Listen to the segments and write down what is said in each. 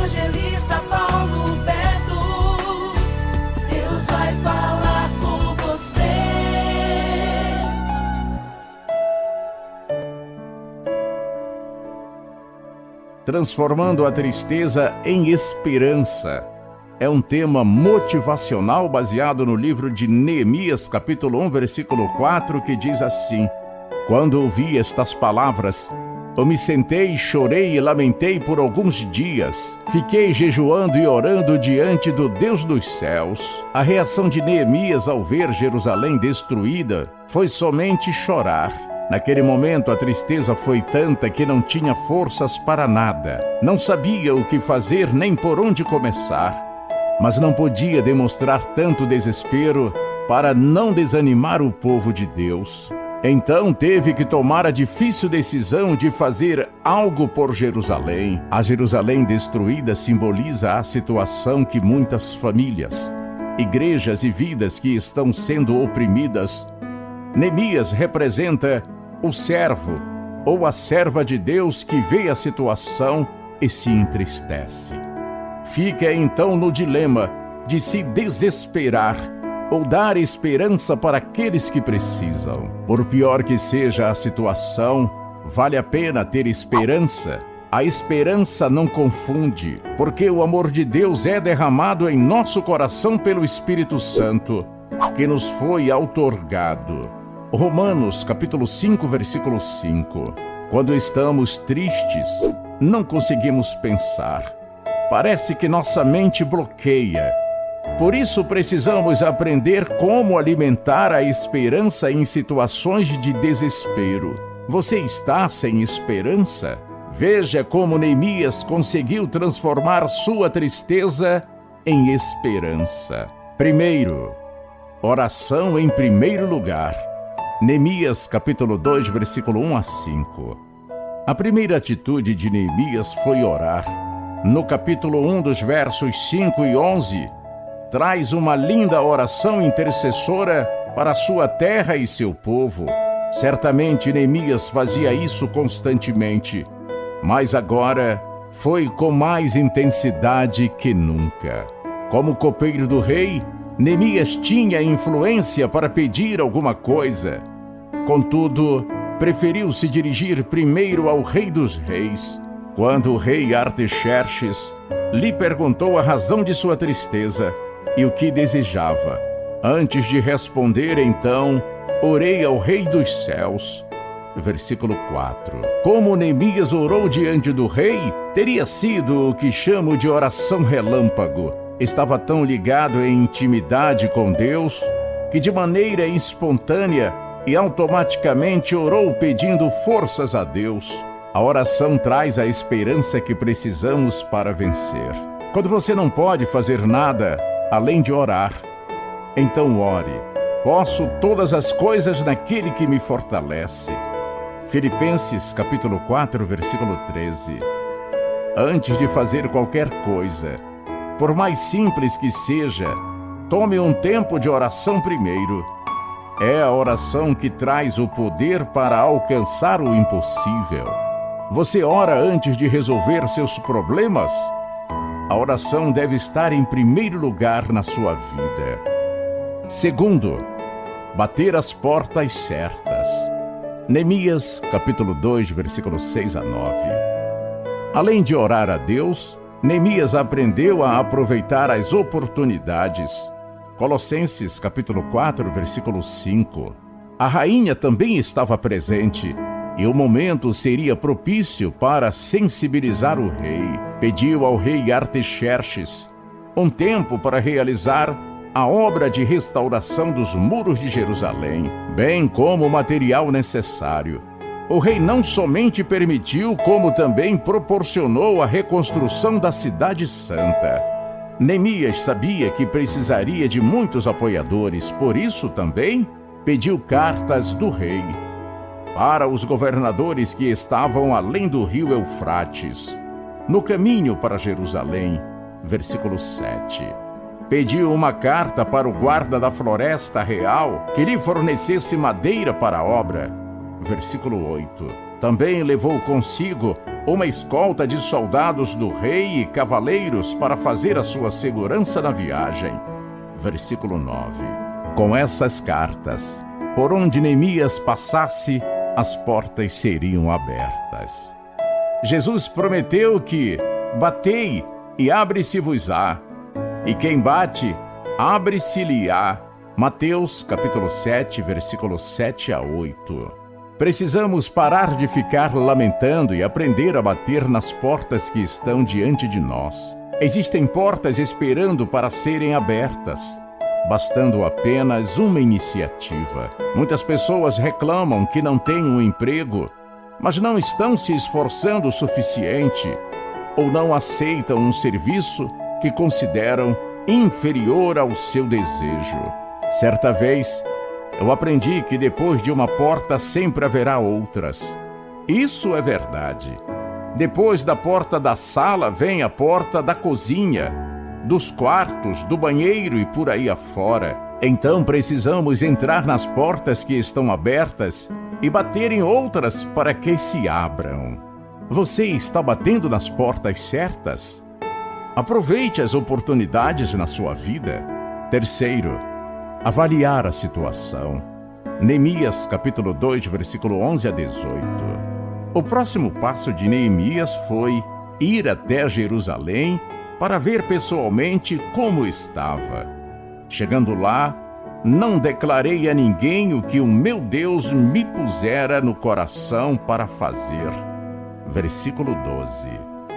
evangelista Paulo Beto. Deus vai falar com você. Transformando a tristeza em esperança. É um tema motivacional baseado no livro de Neemias, capítulo 1, versículo 4, que diz assim: Quando ouvi estas palavras, eu me sentei, chorei e lamentei por alguns dias. Fiquei jejuando e orando diante do Deus dos céus. A reação de Neemias ao ver Jerusalém destruída foi somente chorar. Naquele momento, a tristeza foi tanta que não tinha forças para nada. Não sabia o que fazer nem por onde começar. Mas não podia demonstrar tanto desespero para não desanimar o povo de Deus. Então teve que tomar a difícil decisão de fazer algo por Jerusalém. A Jerusalém destruída simboliza a situação que muitas famílias, igrejas e vidas que estão sendo oprimidas. Neemias representa o servo ou a serva de Deus que vê a situação e se entristece. Fica então no dilema de se desesperar ou dar esperança para aqueles que precisam. Por pior que seja a situação, vale a pena ter esperança. A esperança não confunde, porque o amor de Deus é derramado em nosso coração pelo Espírito Santo, que nos foi outorgado. Romanos, capítulo 5, versículo 5. Quando estamos tristes, não conseguimos pensar. Parece que nossa mente bloqueia. Por isso precisamos aprender como alimentar a esperança em situações de desespero. Você está sem esperança? Veja como Neemias conseguiu transformar sua tristeza em esperança. Primeiro, oração em primeiro lugar. Neemias, capítulo 2, versículo 1 a 5. A primeira atitude de Neemias foi orar. No capítulo 1 dos versos 5 e 11, traz uma linda oração intercessora para sua terra e seu povo. Certamente Neemias fazia isso constantemente, mas agora foi com mais intensidade que nunca. Como copeiro do rei, Neemias tinha influência para pedir alguma coisa. Contudo, preferiu se dirigir primeiro ao rei dos reis. Quando o rei Artaxerxes lhe perguntou a razão de sua tristeza e o que desejava, antes de responder, então, orei ao Rei dos céus. Versículo 4. Como Neemias orou diante do rei, teria sido o que chamo de oração relâmpago. Estava tão ligado em intimidade com Deus que de maneira espontânea e automaticamente orou pedindo forças a Deus. A oração traz a esperança que precisamos para vencer. Quando você não pode fazer nada além de orar, então ore. Posso todas as coisas naquele que me fortalece. Filipenses, capítulo 4, versículo 13. Antes de fazer qualquer coisa, por mais simples que seja, tome um tempo de oração primeiro. É a oração que traz o poder para alcançar o impossível. Você ora antes de resolver seus problemas? A oração deve estar em primeiro lugar na sua vida. Segundo, bater as portas certas. Neemias, capítulo 2, versículos 6 a 9. Além de orar a Deus, Neemias aprendeu a aproveitar as oportunidades. Colossenses, capítulo 4, versículo 5. A rainha também estava presente, e o momento seria propício para sensibilizar o rei. Pediu ao rei Artaxerxes um tempo para realizar a obra de restauração dos muros de Jerusalém, bem como o material necessário. O rei não somente permitiu, como também proporcionou a reconstrução da cidade santa. Neemias sabia que precisaria de muitos apoiadores, por isso também pediu cartas do rei para os governadores que estavam além do rio Eufrates, no caminho para Jerusalém. Versículo 7. Pediu uma carta para o guarda da floresta real que lhe fornecesse madeira para a obra. versículo 8. Também levou consigo uma escolta de soldados do rei e cavaleiros para fazer a sua segurança na viagem. Versículo 9. Com essas cartas, por onde Neemias passasse, as portas seriam abertas. Jesus prometeu que batei e abre-se-vos-á, e quem bate, abre-se-lhe-á. Mateus capítulo 7, versículos 7 a 8. Precisamos parar de ficar lamentando e aprender a bater nas portas que estão diante de nós. Existem portas esperando para serem abertas, bastando apenas uma iniciativa. Muitas pessoas reclamam que não têm um emprego, mas não estão se esforçando o suficiente ou não aceitam um serviço que consideram inferior ao seu desejo. Certa vez, eu aprendi que depois de uma porta sempre haverá outras. Isso é verdade. Depois da porta da sala vem a porta da cozinha, dos quartos, do banheiro e por aí afora. Então precisamos entrar nas portas que estão abertas e bater em outras para que se abram. Você está batendo nas portas certas? Aproveite as oportunidades na sua vida. Terceiro, avaliar a situação. Neemias capítulo 2, versículo 11 a 18. O próximo passo de Neemias foi ir até Jerusalém para ver pessoalmente como estava. Chegando lá, não declarei a ninguém o que o meu Deus me pusera no coração para fazer. Versículo 12.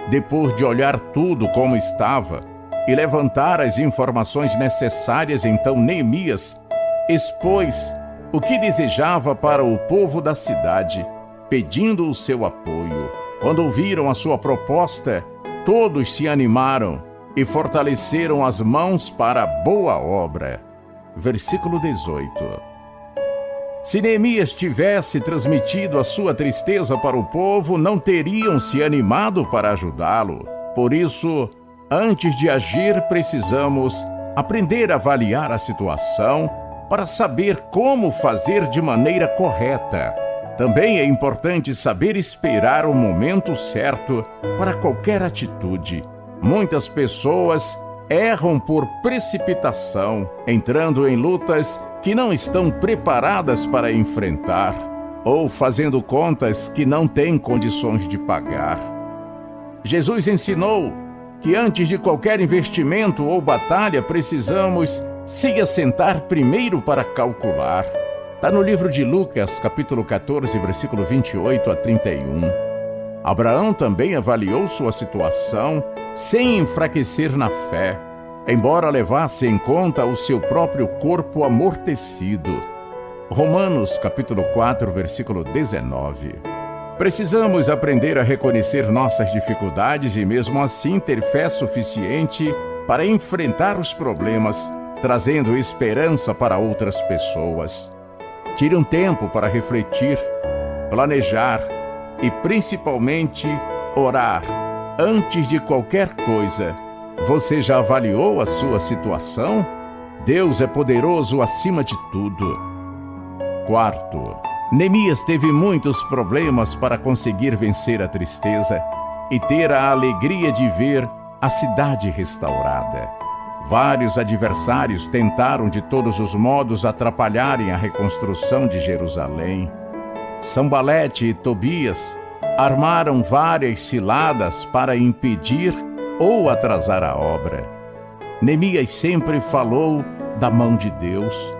Depois de olhar tudo como estava e levantar as informações necessárias, então Neemias expôs o que desejava para o povo da cidade, pedindo o seu apoio. Quando ouviram a sua proposta, todos se animaram e fortaleceram as mãos para a boa obra. Versículo 18. Se Neemias tivesse transmitido a sua tristeza para o povo, não teriam se animado para ajudá-lo. Por isso, antes de agir, precisamos aprender a avaliar a situação para saber como fazer de maneira correta. Também é importante saber esperar o momento certo para qualquer atitude. Muitas pessoas erram por precipitação, entrando em lutas que não estão preparadas para enfrentar ou fazendo contas que não têm condições de pagar. Jesus ensinou que antes de qualquer investimento ou batalha precisamos se assentar primeiro para calcular. Está no livro de Lucas, capítulo 14, versículo 28 a 31. Abraão também avaliou sua situação sem enfraquecer na fé, embora levasse em conta o seu próprio corpo amortecido. Romanos, capítulo 4, versículo 19. Precisamos aprender a reconhecer nossas dificuldades e mesmo assim ter fé suficiente para enfrentar os problemas, trazendo esperança para outras pessoas. Tire um tempo para refletir, planejar e principalmente orar. Antes de qualquer coisa, você já avaliou a sua situação? Deus é poderoso acima de tudo. Quarto, Neemias teve muitos problemas para conseguir vencer a tristeza e ter a alegria de ver a cidade restaurada. Vários adversários tentaram de todos os modos atrapalharem a reconstrução de Jerusalém. Sanbalete e Tobias armaram várias ciladas para impedir ou atrasar a obra. Neemias sempre falou da mão de Deus,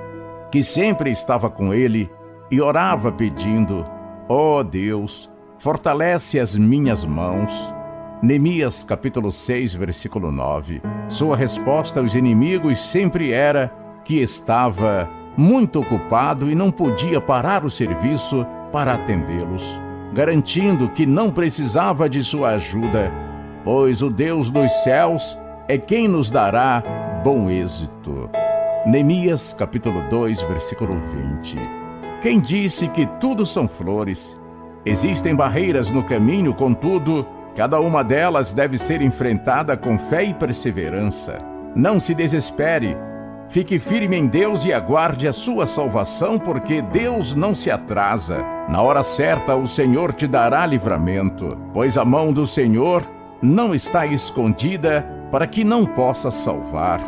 que sempre estava com ele, e orava pedindo: ó Deus, fortalece as minhas mãos. Neemias capítulo 6, versículo 9. Sua resposta aos inimigos sempre era que estava muito ocupado e não podia parar o serviço para atendê-los, garantindo que não precisava de sua ajuda, pois o Deus dos céus é quem nos dará bom êxito. Neemias capítulo 2, versículo 20. Quem disse que tudo são flores? Existem barreiras no caminho, contudo, cada uma delas deve ser enfrentada com fé e perseverança. Não se desespere. Fique firme em Deus e aguarde a sua salvação, porque Deus não se atrasa, Na hora certa o Senhor te dará livramento, pois a mão do Senhor não está escondida para que não possa salvar.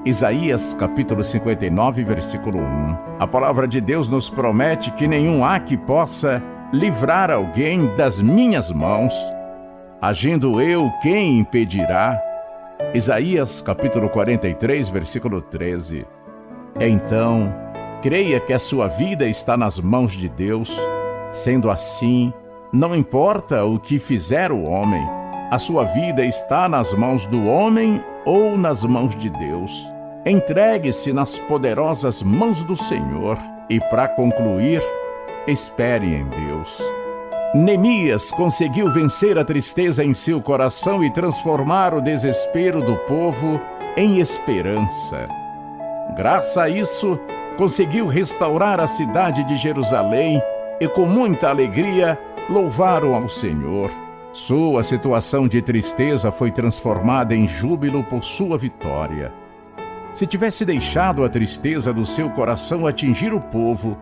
Isaías capítulo 59, versículo 1. A palavra de Deus nos promete que nenhum há que possa livrar alguém das minhas mãos. Agindo eu, quem impedirá? Isaías capítulo 43, versículo 13. Então, creia que a sua vida está nas mãos de Deus. Sendo assim, não importa o que fizer o homem, a sua vida está nas mãos do homem ou nas mãos de Deus. Entregue-se nas poderosas mãos do Senhor e, para concluir, espere em Deus. Neemias conseguiu vencer a tristeza em seu coração e transformar o desespero do povo em esperança. Graças a isso, conseguiu restaurar a cidade de Jerusalém e, com muita alegria, louvaram ao Senhor. Sua situação de tristeza foi transformada em júbilo por sua vitória. Se tivesse deixado a tristeza do seu coração atingir o povo,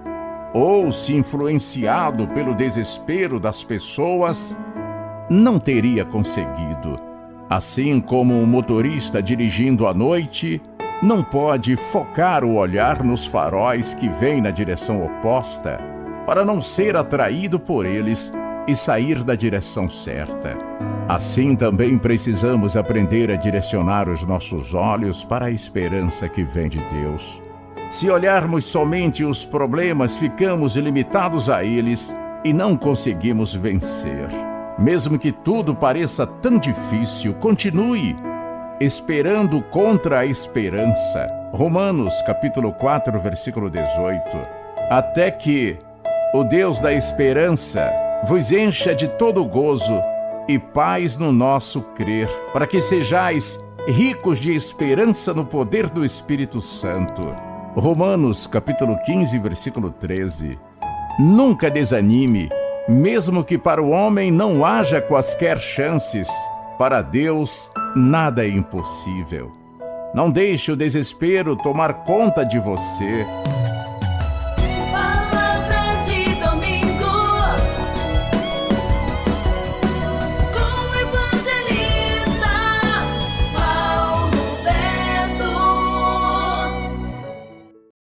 ou se influenciado pelo desespero das pessoas, não teria conseguido. Assim como um motorista dirigindo à noite não pode focar o olhar nos faróis que vêm na direção oposta, para não ser atraído por eles e sair da direção certa. Assim também precisamos aprender a direcionar os nossos olhos para a esperança que vem de Deus. Se olharmos somente os problemas, ficamos limitados a eles e não conseguimos vencer. Mesmo que tudo pareça tão difícil, continue esperando contra a esperança. Romanos capítulo 4, versículo 18. Até que o Deus da esperança vos encha de todo gozo e paz no nosso crer, para que sejais ricos de esperança no poder do Espírito Santo. Romanos capítulo 15, versículo 13. Nunca desanime, mesmo que para o homem não haja quaisquer chances, para Deus nada é impossível. Não deixe o desespero tomar conta de você.